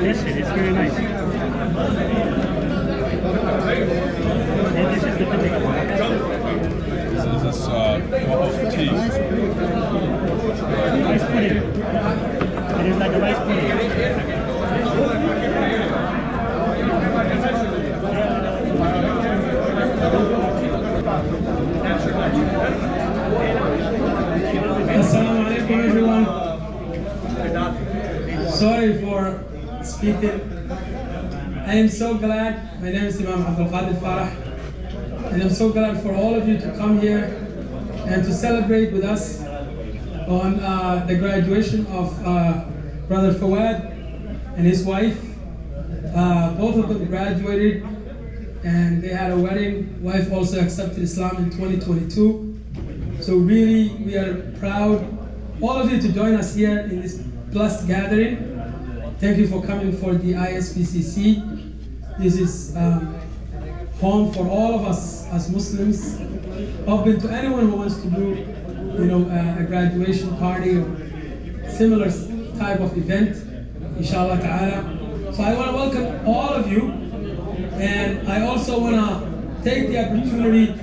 Yes, it is very nice. And this is the typical one. This is tea. Rice pudding. It is like a rice pudding. Assalamu alaikum everyone. Sorry for speaking. I am so glad. My name is Imam Abdul Qadir Farah, and I'm so glad for all of you to come here and to celebrate with us on the graduation of Brother Fawad and his wife. Both of them graduated and they had a wedding. Wife also accepted Islam in 2022. So really, we are proud, all of you, to join us here in this blessed gathering. Thank you for coming for the ISPCC. This is home for all of us as Muslims. Open to anyone who wants to do, a graduation party or similar type of event, inshallah ta'ala. So I want to welcome all of you, and I also want to take the opportunity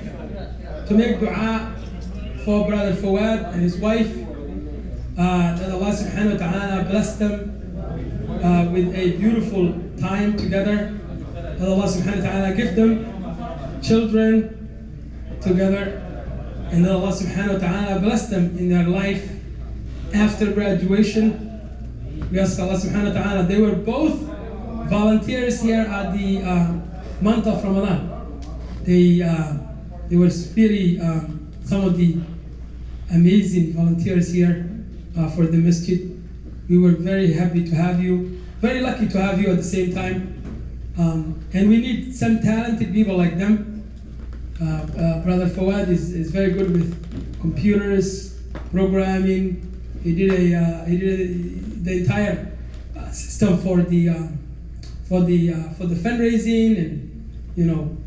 to make dua for Brother Fawad and his wife, that Allah subhanahu wa ta'ala bless them with a beautiful time together, that Allah subhanahu wa ta'ala give them children together, and that Allah subhanahu wa ta'ala bless them in their life after graduation. We ask Allah subhanahu wa ta'ala, they were both volunteers here at the month of Ramadan. They were really some of the amazing volunteers here for the masjid. We were very happy to have you, very lucky to have you at the same time. And we need some talented people like them. Brother Fawad is very good with computers, programming. He did the entire system for the fundraising and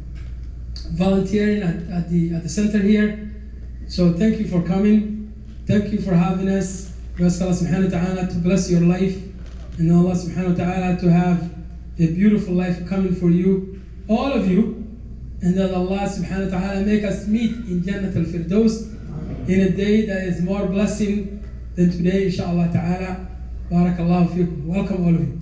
volunteering at the center here. So thank you for coming. Thank you for having us. We ask Allah subhanahu wa ta'ala to bless your life, and Allah subhanahu wa ta'ala to have a beautiful life coming for you, all of you, and that Allah subhanahu wa ta'ala make us meet in Jannat al-Firdaus in a day that is more blessing than today, inshallah ta'ala. Barakallahu fikum. Welcome all of you.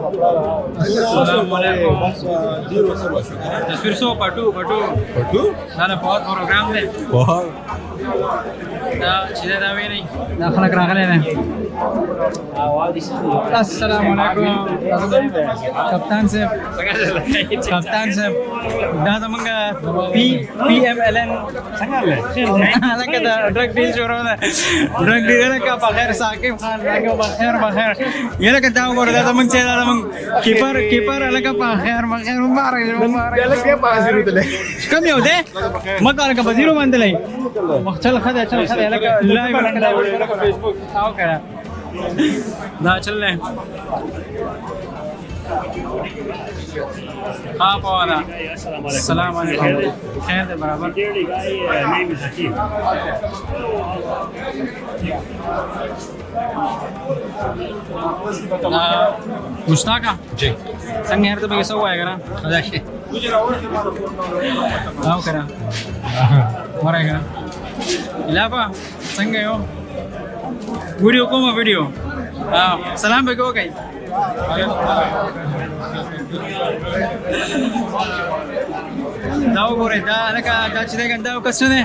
Assalamualaikum. तस्वीर सो पटू साला बहुत प्रोग्राम दे दा चीज़ें दावी नहीं दाखला करा लेना Assalamualaikum कप्तान साहब दा तमंगा PMLN अला कदा ड्रग डील शुरू होना ड्रग डील का बखैर साकिब खान लागे बखैर ये लगा दा वो दा तमंग से दा तमंग कीपर अला का बखैर मुबारक Dala kaya pa zero tala. कम यो दे मत वाला का बजीरो मान दे चल खदा लगा लाइव लगा फेसबुक आओ करा ना चल ले हाँ पवाना अस्सलाम वालेकुम खैर दे बराबर Dearly guy, name is Hakeem. मुश्ताका जी संग यार तो पैसा हुआ है करा अदाशी आओ करा मरेगा इलाफा संग हो वीडियो को वीडियो सलाम पे को गई दाव गोरे दा लका दा चिदे गंदा कसने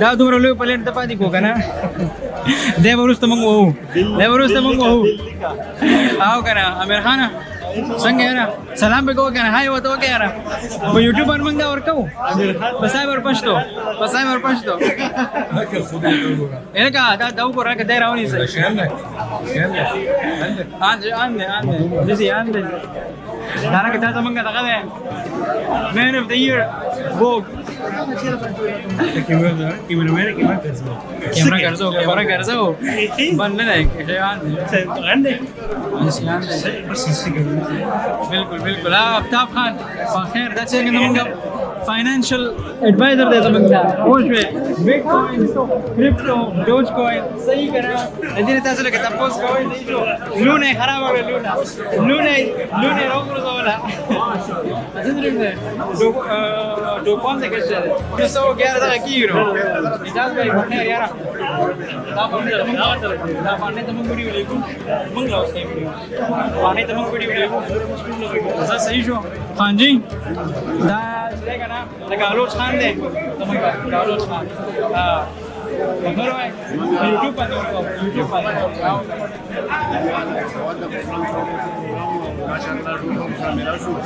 दा दूर लो पलेट दपादी को कना दे बरुस तमंग वो आओ कना आमिर खान संग यारा सलाम पे को कना हाय वो तो क्या यारा वो यूट्यूब पर मंगा और को साइबर पश्तो ये का दा दाव को रख दे रहा हूं नहीं आंदे जैसे आंदे दाना के दादा मंगा लगा दे मैन ऑफ द ईयर वो कैमरा कर दो बन ले ऐसे आंदे बिल्कुल आफ्ताब खान खैर दैट्स इट मंगा फाइनेंशियल एडवाइजर दे मंगा होश में बिटकॉइन क्रिप्टो डोजकॉइन सही करा इधर तसले के तपोस कोई लूने खराब हो गया लूने रोक वाला दो कौन से कैसे ये सो 11 किलो इजाज भाई खैर यार दा पाने तमंग वीडियो लेको मंगला उसके वीडियो पाने तमंग वीडियो ऐसा सही शो हां जी दा चलेगा ना लगा लो छान दे तमंग गालो छान हां बरो है YouTube पर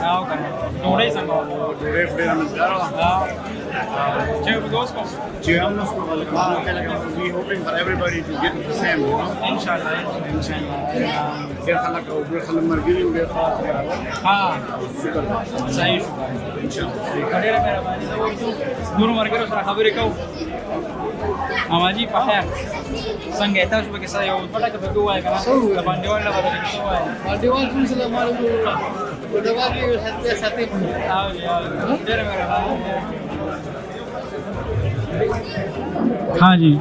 आओ कर थोड़े संगो We hoping for everybody to get the same, you know. इंशाल्लाह Kaya khala ka ubra khala margili ubra हाँ सही कड़ेरा मेरा बानी दूर मर गया उसरा खबर को आवाजी पहाड़ संगीता उस पे कैसा यो पता कब हुआ है कना बांडे वाला बता कैसा हुआ है बांडे वाला पुलिस वाला मालूम हुआ तो दवा के साथ आओ यार तेरे मेरा हाँ जी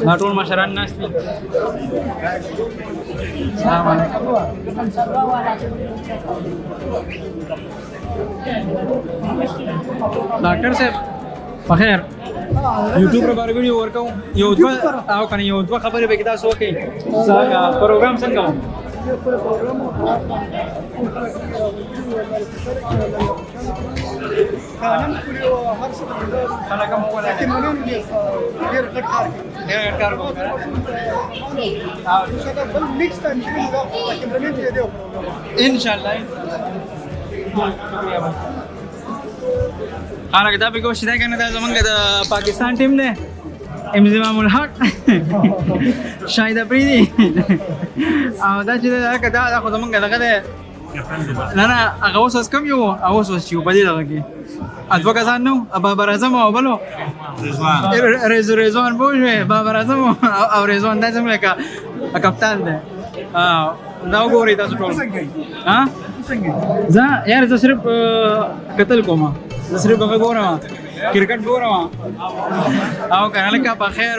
नाटोल मशरान नास्ती सलाम अलैकुम डॉक्टर साहब बखैर यूट्यूब पर बार वीडियो और कहूं योद्वा आओ कने योद्वा खबर पे किदा सो के सागा प्रोग्राम संग कहूं खाना कम हुआ लेकिन غير كاربو ان شاء الله खाना किताब को शिदा करने था जमंग पाकिस्तान टीम ने इम्तिमामुल हक शाहिद अफरीदी दा चिदा कदा خو जमंग लगा انا اغوص كم يو اغوص شو بدي لغي ادوكا زانو بابا رزم او بلو رزوان بوجه بابا رزم او رزوان ده زم لك كابتن ده دا وګوري تاسو ټول ها زه یار زه صرف قتل کوم زه صرف هغه ګورم کرکټ ګورم او کنه لکه بخیر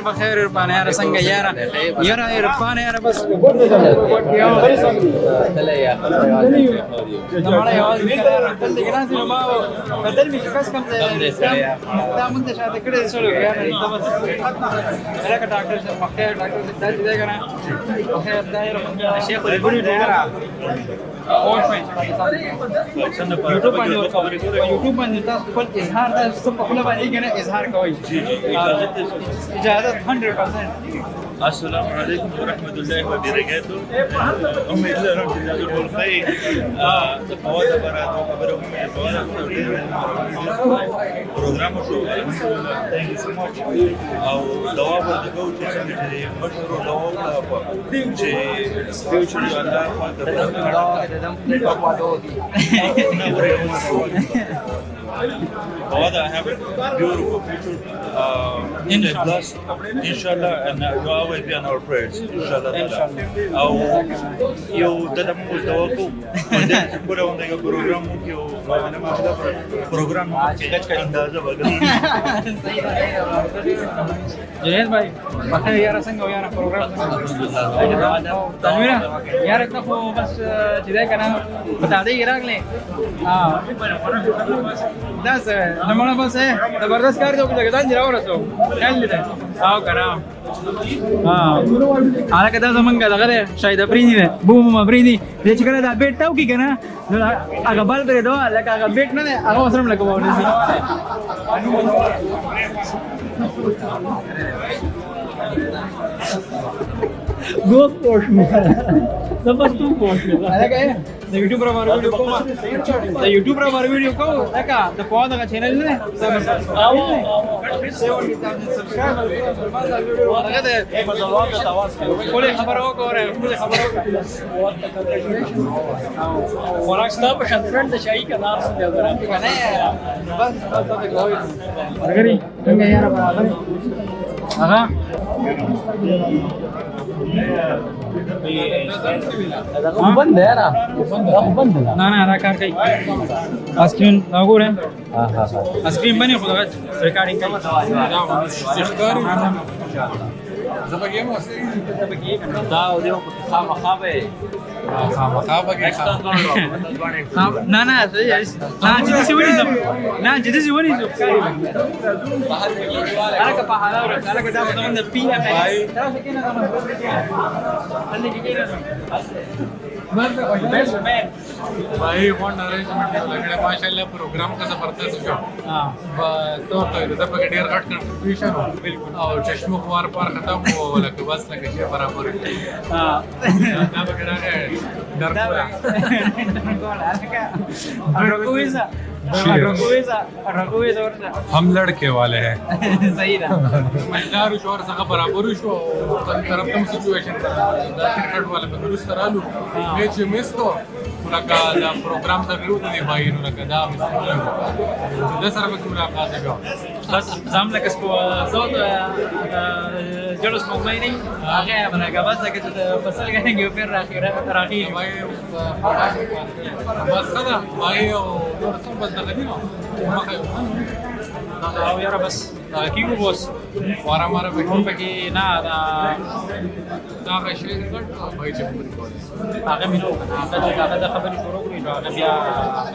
پانه یاره څنګه یاره پانه یاره بس نمړې आवाज وکړه تل دې ګران سي ما بدل می کس کم دا مونږ شاته کړې سره یاره دا بس لکه ډاکټر صاحب بخیر ډاکټر صاحب دې ګران بخیر دایر شیخ دې ګوري دې ګران او یوټیوب باندې ورکوي یوټیوب باندې تاسو خپل اظهار تاسو په خپل باندې کنه اظهار کوئ اجازه 100% السلام عليكم ورحمة الله وبركاته. أمي إلا رمز الأدب والخير. فواد بچا خبرهم فواد پروګرام شو. Thank you so much. او دوا ورته کوم چې مشهور دوا چې فیوچر الله Fawad, I have a beautiful future. Blessed, inshallah, and you always be on our prayers, inshallah. Au eu dadam mos dawako, onde pura onde ka program ki o mana ma program kach ka andaza baga. جنید भाई بخیر یاره څنګه و یاره پروګرام تنویر یاره ته خو بس چې دا کنه بتا دې راغله دا څه نمونه بس زبردست کار دی او ځان دی راورسو خیال دې او کنه هغه دا زمونږ دغه شاید افریدي ده بوم افریدي دې چې کنه دا بیٹ تاو کی کنه هغه بل پرې دوه لکه هغه بیٹ نه هغه وسرم لکه وونه Good portion. The first two portion. Like the YouTube video ko. The YouTube video ko. Like the Fawad Bacha channel ne. CyberPashto 70,000 subscribers. Kule khabar ho ko rahe. Kule khabar ho. Fawad Bacha friend the shayi ka naam se jara. Kana bas to ko. Agari nge yara barabar. Aha. बंद है ना बंद है ना ना कार कहीं स्क्रीन लागू है स्क्रीन बनी खुद रिकॉर्डिंग का ना ना جدي سووني زو انا كفاحه انا كده بدون البي ام اي تعرف كده خلي كده भाई वन अरेंजमेंट लगे माशाल्लाह प्रोग्राम का जबरदस्त जो तो इधर पर डेयर कट कंट्रीब्यूशन बिल्कुल और चश्मों को वार पार खत्म हो लगे बस लगे ये बराबर हां ना बगड़ा है डर हम लड़के वाले हैं सही रहा महिला शोर सगा बराबर शो तरफ तुम सिचुएशन क्रिकेट वाले पे दुरुस्त रालू मैच मिस तो लगा दा प्रोग्राम दा वीडियो दे भाई नु लगा दा मिस ده سره به ملاقات وکړو زم لکه صوت جلوس مغمینی هغه برګه بس کې چې فصل غنګي په راخي بس خدا भाई او ورته بس دغه دی نو مخه او یاره بس کیو بوس واره ماره به پکې نه دا شی ګټ भाई چې پوری کول هغه مینو هغه د خبرې شروع کړې نو هغه بیا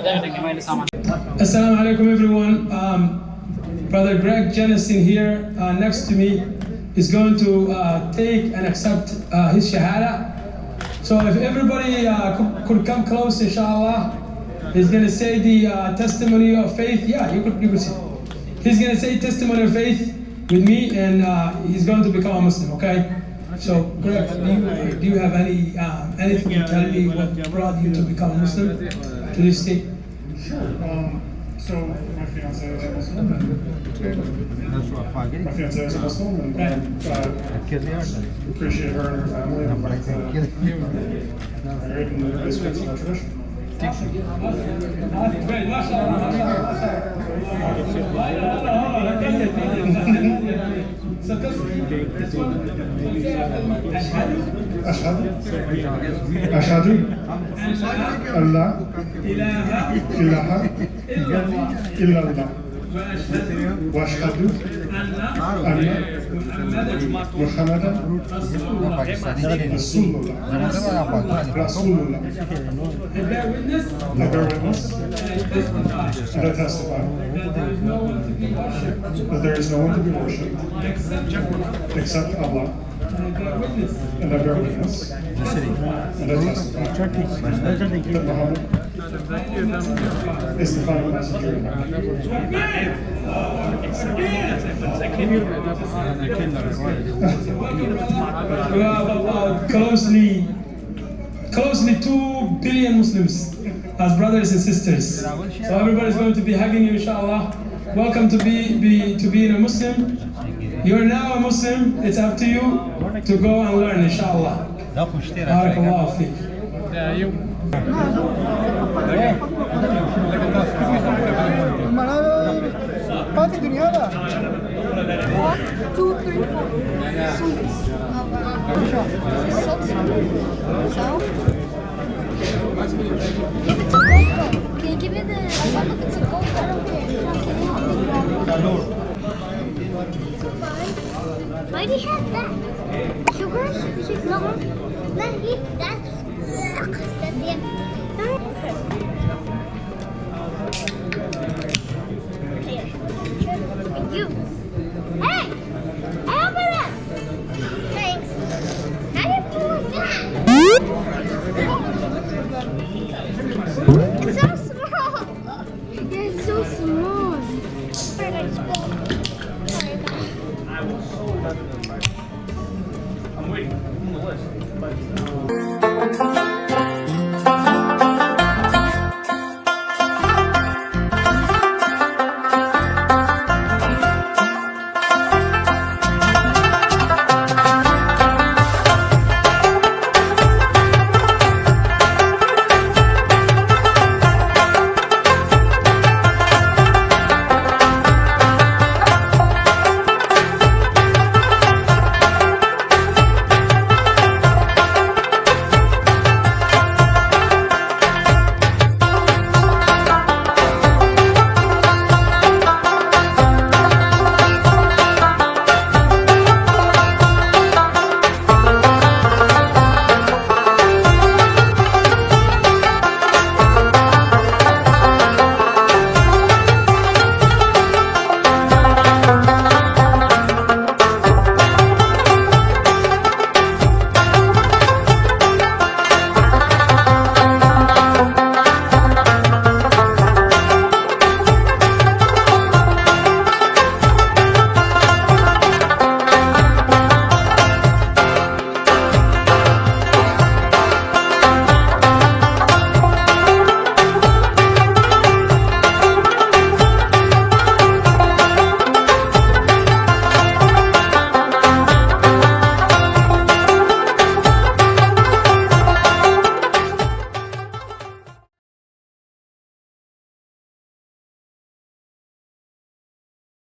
دغه کې مې سامان Assalamu alaikum everyone. Brother Greg Jennison here next to me is going to take and accept his shahada. So if everybody could come close, inshallah, he's going to say the testimony of faith. Yeah, you could say. He's going to say testimony of faith with me, and he's going to become a Muslim. Okay. So Greg, do you have anything to tell me what brought you to become a Muslim to this state? Sure. So my fiance is a Muslim. My fiance is a Muslim, and appreciate her and her family. And married, and this fits in our tradition. أشهد أن لا إله إلا الله وأشهد أن محمدا رسول الله. I bear witness I bear witness and I testify and I testify that there is no one to be worshipped that there is no one to be worshipped except Allah. and I bear witness And I bear witness and I testify that Muhammad is the final messenger of God. We have about closely 2 billion Muslims as brothers and sisters. So everybody's going to be hugging you, inshallah. Welcome to being a Muslim. You're now a Muslim. It's up to you to go and learn, inshallah. Barakallahu feek. Two, three, four. Can you give me the? It's a gold. I don't care. Why do you have that? Sugar? No. Then eat that. That's the end. You. Hey! Help me up! Thanks. How do you do that? It sounds